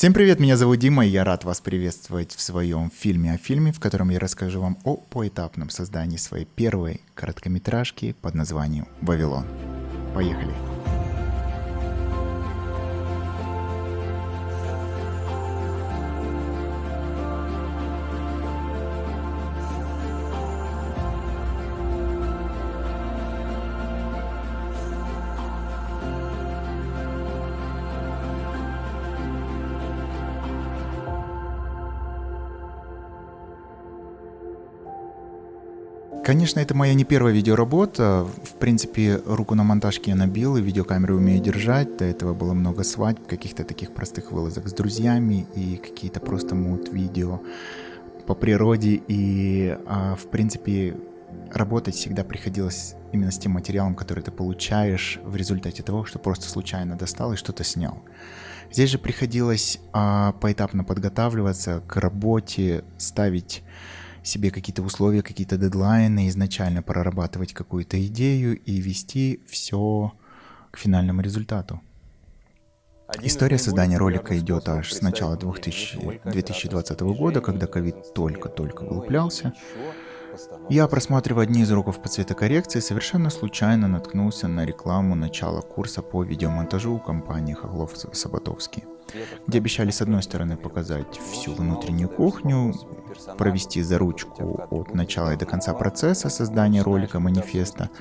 Всем привет, меня зовут Дима, и я рад вас приветствовать в своем фильме о фильме, в котором я расскажу вам о поэтапном создании своей первой короткометражки под названием «Вавилон». Поехали! Конечно, это моя не первая видеоработа. В принципе, руку на монтажке я набил, и видеокамеру умею держать. До этого было много свадьб, каких-то таких простых вылазок с друзьями и какие-то просто мут-видео по природе. И, в принципе, работать всегда приходилось именно с тем материалом, который ты получаешь в результате того, что просто случайно достал и что-то снял. Здесь же приходилось поэтапно подготавливаться к работе, ставить себе какие-то условия, какие-то дедлайны, изначально прорабатывать какую-то идею и вести все к финальному результату. История создания ролика идет аж с начала 2020 года, когда ковид только-только вылуплялся. Я, просматривая одни из уроков по цветокоррекции, совершенно случайно наткнулся на рекламу начала курса по видеомонтажу у компании Хохлов-Саботовский, где обещали с одной стороны показать всю внутреннюю кухню, провести за ручку от начала и до конца процесса создания ролика манифеста,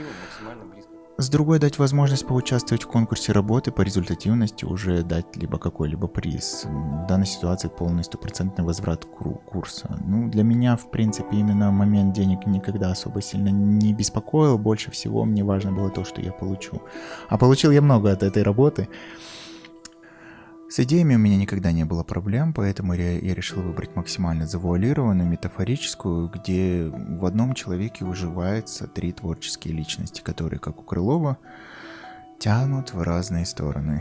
с другой дать возможность поучаствовать в конкурсе работы по результативности, уже дать либо какой-либо приз. В данной ситуации полный стопроцентный возврат курса. Для меня, в принципе, именно момент денег никогда особо сильно не беспокоил. Больше всего мне важно было то, что я получу. А получил я много от этой работы. С идеями у меня никогда не было проблем, поэтому я решил выбрать максимально завуалированную, метафорическую, где в одном человеке уживаются три творческие личности, которые, как у Крылова, тянут в разные стороны.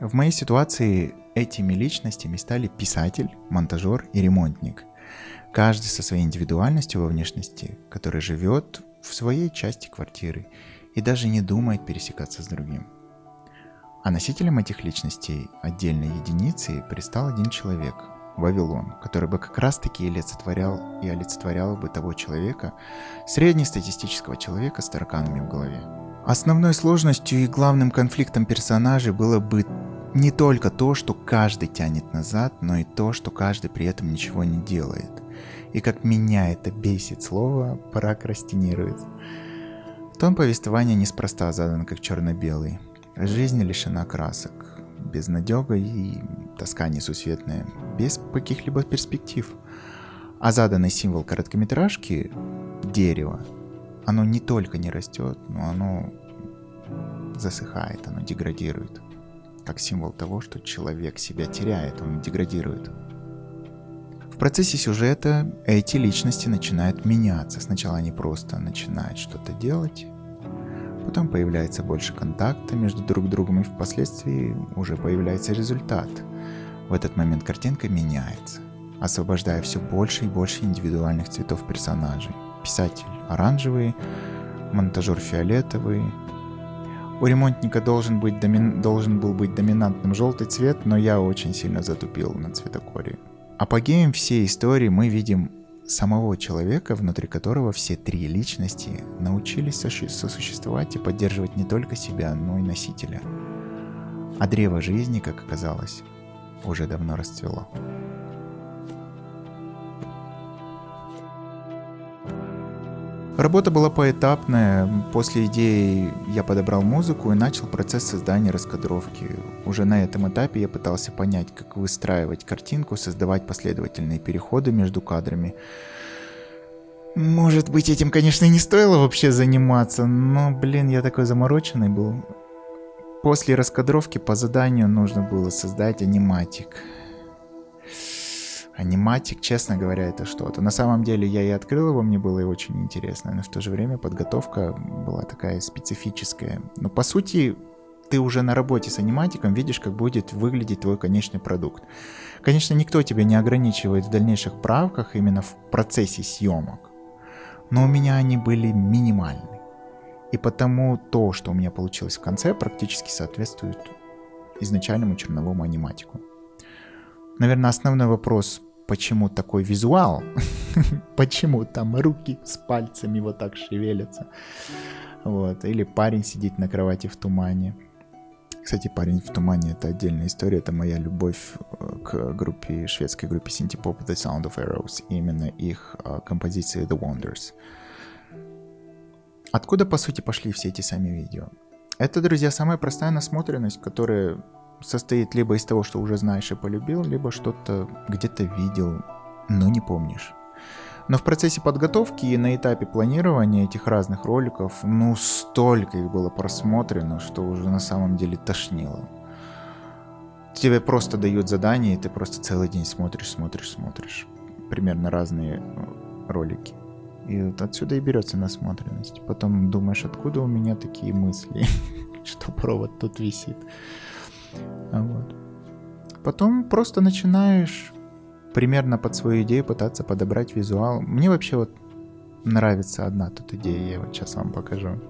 В моей ситуации этими личностями стали писатель, монтажер и ремонтник. Каждый со своей индивидуальностью во внешности, который живет в своей части квартиры и даже не думает пересекаться с другим. А носителем этих личностей, отдельной единицей, предстал один человек – Вавилон, который бы как раз-таки олицетворял бы того человека, среднестатистического человека с тараканами в голове. Основной сложностью и главным конфликтом персонажей было бы не только то, что каждый тянет назад, но и то, что каждый при этом ничего не делает. И как меня это бесит слово «прокрастинирует». Тон повествования неспроста задан как черно-белый. Жизнь лишена красок, безнадега и тоска несусветная, без каких-либо перспектив. А заданный символ короткометражки – дерево. Оно не только не растет, но оно засыхает, оно деградирует. Как символ того, что человек себя теряет, он деградирует. В процессе сюжета эти личности начинают меняться. Сначала они просто начинают что-то делать, потом появляется больше контакта между друг другом, и впоследствии уже появляется результат. В этот момент картинка меняется, освобождая все больше и больше индивидуальных цветов персонажей. Писатель оранжевый, монтажер фиолетовый. У ремонтника должен был быть доминантным желтый цвет, но я очень сильно затупил на цветокоре. Апогеем всей истории мы видим самого человека, внутри которого все три личности научились сосуществовать и поддерживать не только себя, но и носителя. А древо жизни, как оказалось, уже давно расцвело. Работа была поэтапная. После идеи я подобрал музыку и начал процесс создания раскадровки. Уже на этом этапе я пытался понять, как выстраивать картинку, создавать последовательные переходы между кадрами. Может быть, этим, конечно, и не стоило вообще заниматься, но, я такой замороченный был. После раскадровки по заданию нужно было создать аниматик. Аниматик, честно говоря, это что-то. На самом деле я и открыл его, мне было и очень интересно, но в то же время подготовка была такая специфическая. Но по сути, ты уже на работе с аниматиком видишь, как будет выглядеть твой конечный продукт. Конечно, никто тебя не ограничивает в дальнейших правках именно в процессе съемок, но у меня они были минимальны. И потому то, что у меня получилось в конце, практически соответствует изначальному черновому аниматику. Наверное, основной вопрос, почему такой визуал? Почему там руки с пальцами вот так шевелятся? Вот. Или парень сидит на кровати в тумане. Кстати, «Парень в тумане» — это отдельная история, это моя любовь к группе, шведской группе синти-поп The Sound of Arrows, и именно их композиции The Wonders. Откуда, по сути, пошли все эти сами видео? Это, друзья, самая простая насмотренность, которая состоит либо из того, что уже знаешь и полюбил, либо что-то где-то видел, но не помнишь. Но в процессе подготовки и на этапе планирования этих разных роликов, столько их было просмотрено, что уже на самом деле тошнило. Тебе просто дают задание, и ты просто целый день смотришь. Примерно разные ролики. И вот отсюда и берется насмотренность. Потом думаешь, откуда у меня такие мысли, что провод тут висит. Вот. Потом просто начинаешь примерно под свою идею пытаться подобрать визуал. Мне вообще вот нравится одна тут идея, я вот сейчас вам покажу.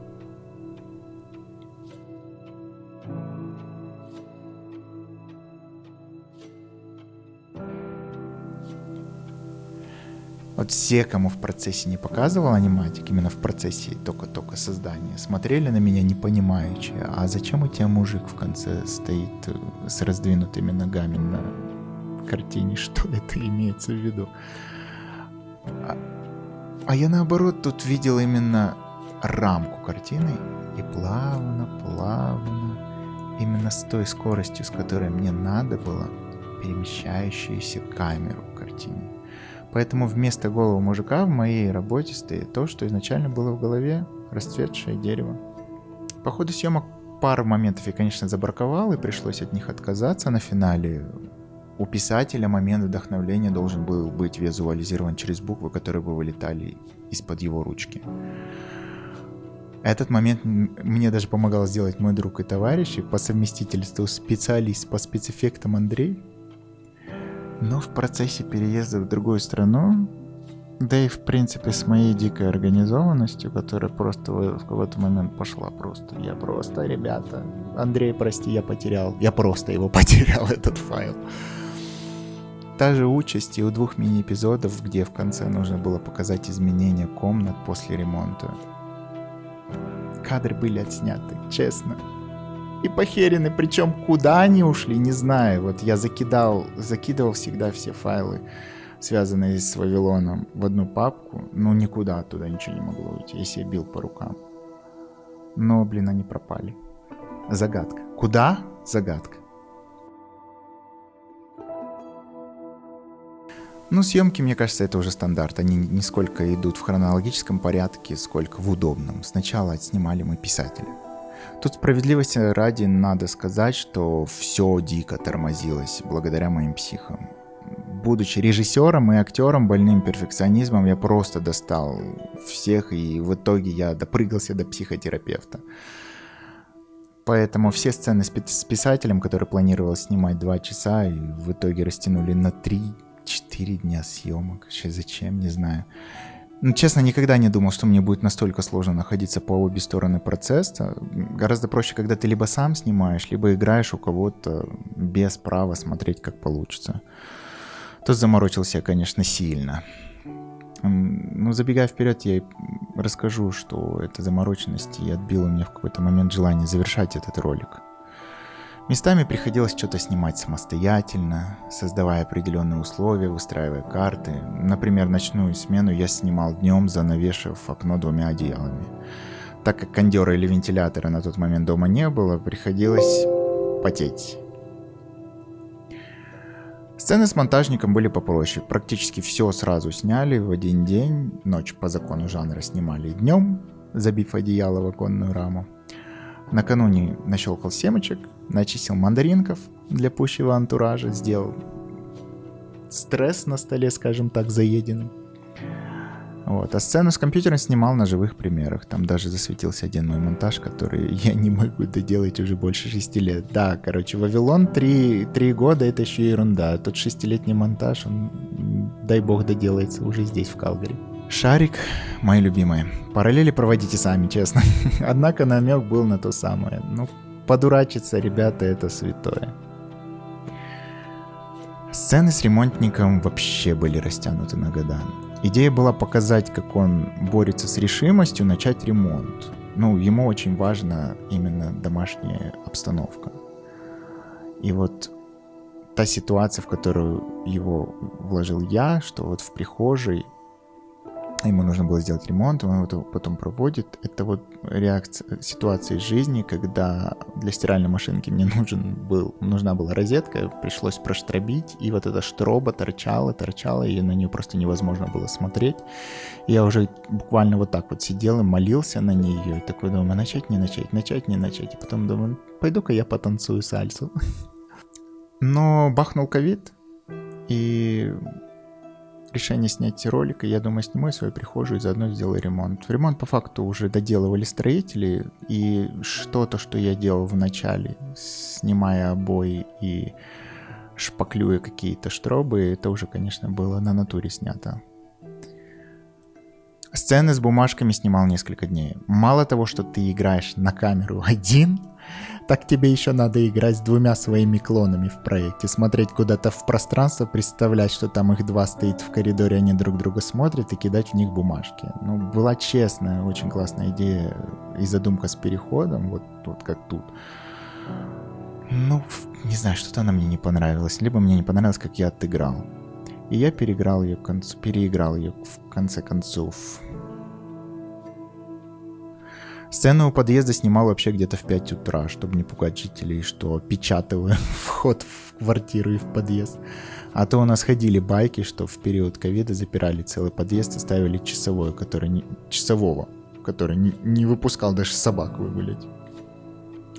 Вот все, кому в процессе не показывал аниматик, именно в процессе только создания, смотрели на меня непонимающе. А зачем у тебя мужик в конце стоит с раздвинутыми ногами на картине? Что это имеется в виду? А я наоборот тут видел именно рамку картины и плавно, именно с той скоростью, с которой мне надо было, перемещающуюся камеру в картине. Поэтому вместо головы мужика в моей работе стоит то, что изначально было в голове, расцветшее дерево. По ходу съемок пару моментов я, конечно, забраковал, и пришлось от них отказаться на финале. У писателя момент вдохновления должен был быть визуализирован через буквы, которые бы вылетали из-под его ручки. Этот момент мне даже помогал сделать мой друг и товарищ, и по совместительству специалист по спецэффектам Андрей. Но в процессе переезда в другую страну, да и в принципе с моей дикой организованностью, которая просто в какой-то момент пошла просто. Ребята, Андрей, прости, я просто его потерял, этот файл. Та же участь и у 2 мини-эпизодов, где в конце нужно было показать изменения комнат после ремонта. Кадры были отсняты, честно. И похерены, причем куда они ушли, не знаю. Вот я закидывал всегда все файлы, связанные с Вавилоном, в одну папку, но никуда оттуда ничего не могло уйти, если я бил по рукам. Но, они пропали. Загадка. Куда? Загадка. Съемки, мне кажется, это уже стандарт. Они не сколько идут в хронологическом порядке, сколько в удобном. Сначала отснимали мы писателя. Тут справедливости ради надо сказать, что все дико тормозилось благодаря моим психам. Будучи режиссером и актером, больным перфекционизмом, я просто достал всех, и в итоге я допрыгался до психотерапевта. Поэтому все сцены с писателем, которые планировалось снимать 2 часа, и в итоге растянули на 3-4 дня съемок. Зачем, не знаю. Честно, никогда не думал, что мне будет настолько сложно находиться по обе стороны процесса. Гораздо проще, когда ты либо сам снимаешь, либо играешь у кого-то без права смотреть, как получится. Тут заморочился я, конечно, сильно. Забегая вперед, я расскажу, что эта замороченность и отбила у меня в какой-то момент желание завершать этот ролик. Местами приходилось что-то снимать самостоятельно, создавая определенные условия, выстраивая карты. Например, ночную смену я снимал днем, занавешив окно 2 одеялами. Так как кондера или вентилятора на тот момент дома не было, приходилось потеть. Сцены с монтажником были попроще. Практически все сразу сняли в один день. Ночь по закону жанра снимали днем, забив одеяло в оконную раму. Накануне нащелкал семечек, начистил мандаринков для пущего антуража, сделал стресс на столе, скажем так, заеденным. А сцену с компьютером снимал на живых примерах. Там даже засветился один мой монтаж, который я не могу доделать уже больше 6 лет. Да, Вавилон 3 года — это еще ерунда. Тот 6-летний монтаж, он, дай бог, доделается уже здесь, в Калгари. Шарик, мои любимые. Параллели проводите сами, честно. Однако намек был на то самое. Подурачиться, ребята, это святое. Сцены с ремонтником вообще были растянуты на года. Идея была показать, как он борется с решимостью начать ремонт. Ну, ему очень важна именно домашняя обстановка. И вот та ситуация, в которую его вложил я, что вот в прихожей ему нужно было сделать ремонт, он его потом проводит. Это вот ситуация из жизни, когда для стиральной машинки мне нужна была розетка, пришлось проштробить, и вот эта штроба торчала, и на нее просто невозможно было смотреть. И я уже буквально вот так вот сидел и молился на нее, и такой думаю, начать, не начать. И потом думаю, пойду-ка я потанцую сальсу. Но бахнул ковид, и решение снять ролик, и я думаю, сниму свою прихожую и заодно сделаю ремонт. Ремонт по факту уже доделывали строители, и что-то, что я делал в начале, снимая обои и шпаклюя какие-то штробы, это уже, конечно, было на натуре снято. Сцены с бумажками снимал несколько дней. Мало того, что ты играешь на камеру один, так тебе еще надо играть с двумя своими клонами в проекте, смотреть куда-то в пространство, представлять, что там их два стоит в коридоре, они друг друга смотрят, и кидать в них бумажки. Ну, была честная, очень классная идея и задумка с переходом, вот как тут. Ну, не знаю, что-то она мне не понравилась, либо мне не понравилось, как я отыграл. И я переиграл ее в конце концов. Сцену у подъезда снимал вообще где-то в 5 утра, чтобы не пугать жителей, что печатаю вход в квартиру и в подъезд. А то у нас ходили байки, что в период ковида запирали целый подъезд и ставили часового, который не выпускал даже собак выгулять.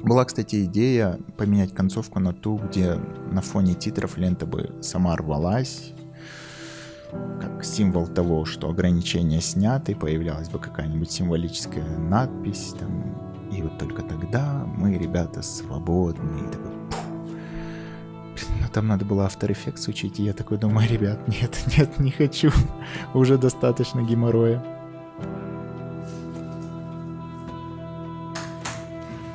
Была, кстати, идея поменять концовку на ту, где на фоне титров лента бы сама рвалась, как символ того, что ограничения сняты, и появлялась бы какая-нибудь символическая надпись, там, и вот только тогда мы, ребята, свободны. И такой, но там надо было After Effects учить, и я такой думаю, ребят, нет, не хочу, уже достаточно геморроя.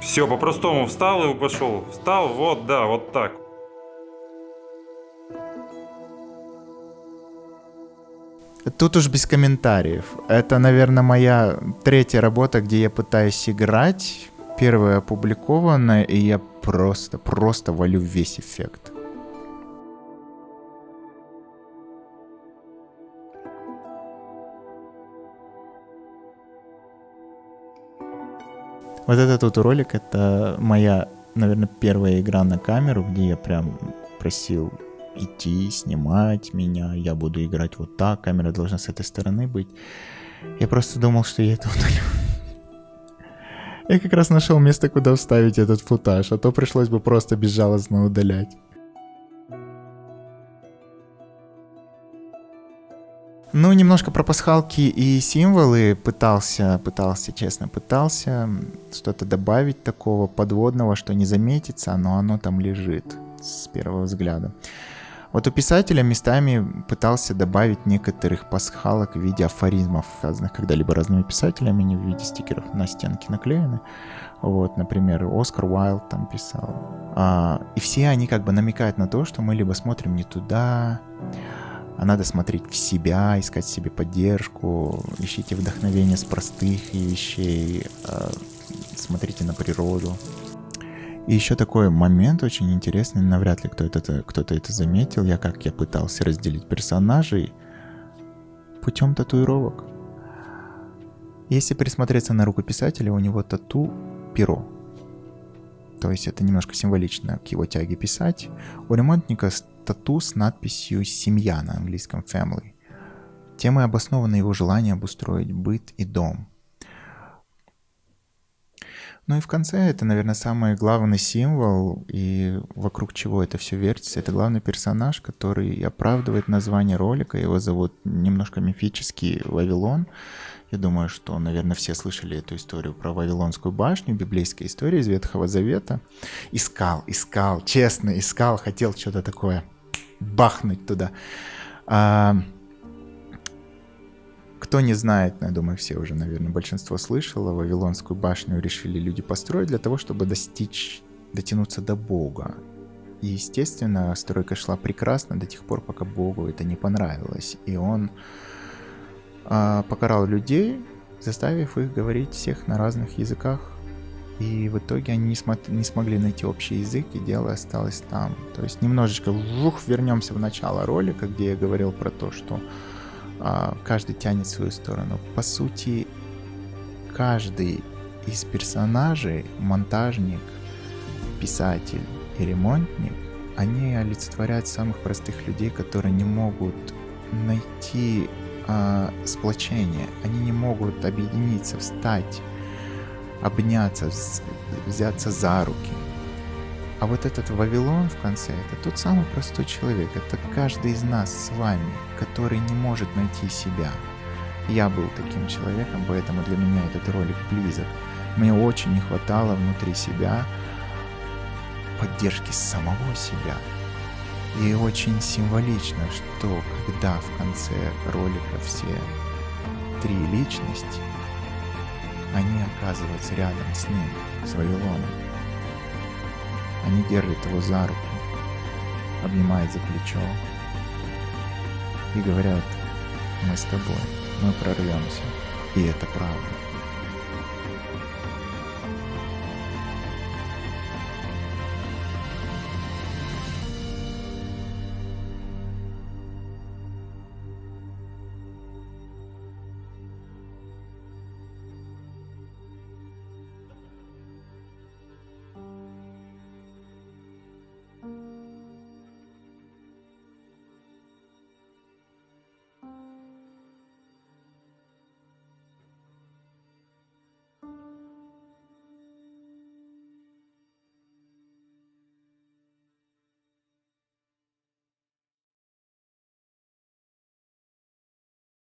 Все, по-простому встал и пошел. Встал, вот, да, вот так. Тут уж без комментариев. Это, наверное, моя третья работа, где я пытаюсь играть. Первая опубликована, и я просто валю весь эффект. Вот этот вот ролик, это моя, наверное, первая игра на камеру, где я прям просил идти, снимать меня, я буду играть вот так, камера должна с этой стороны быть. Я просто думал, что я это удалю. Я как раз нашел место, куда вставить этот футаж, а то пришлось бы просто безжалостно удалять. Ну, немножко про пасхалки и символы пытался что-то добавить такого подводного, что не заметится, но оно там лежит с первого взгляда. Вот у писателя местами пытался добавить некоторых пасхалок в виде афоризмов, связанных когда-либо разными писателями, они в виде стикеров на стенки наклеены. Вот, например, Оскар Уайлд там писал. И все они как бы намекают на то, что мы либо смотрим не туда, а надо смотреть в себя, искать в себе поддержку, ищите вдохновение с простых вещей, смотрите на природу. И еще такой момент очень интересный, навряд ли кто-то это заметил, я пытался разделить персонажей путем татуировок. Если присмотреться на руку писателя, у него тату перо. То есть это немножко символично к его тяге писать. У ремонтника тату с надписью «Семья» на английском «family». Темой обосновано его желание обустроить быт и дом. Ну и в конце это, наверное, самый главный символ, и вокруг чего это все вертится. Это главный персонаж, который оправдывает название ролика. Его зовут немножко мифический Вавилон. Я думаю, что, наверное, все слышали эту историю про Вавилонскую башню, библейская история из Ветхого Завета. Искал, честно искал, хотел что-то такое бахнуть туда. Кто не знает, я думаю, все уже, наверное, большинство слышало, Вавилонскую башню решили люди построить для того, чтобы дотянуться до Бога. И, естественно, стройка шла прекрасно до тех пор, пока Богу это не понравилось. И он покарал людей, заставив их говорить всех на разных языках. И в итоге они не смогли найти общий язык, и дело осталось там. То есть немножечко вернемся в начало ролика, где я говорил про то, что каждый тянет в свою сторону. По сути, каждый из персонажей, монтажник, писатель и ремонтник, они олицетворяют самых простых людей, которые не могут найти сплочение, они не могут объединиться, встать, обняться, взяться за руки. А вот этот Вавилон в конце, это тот самый простой человек, это каждый из нас с вами, который не может найти себя. Я был таким человеком, поэтому для меня этот ролик близок. Мне очень не хватало внутри себя поддержки самого себя. И очень символично, что когда в конце ролика все 3 личности, они оказываются рядом с ним, с Вавилоном. Они держат его за руку, обнимают за плечо и говорят: мы с тобой, мы прорвемся. И это правда.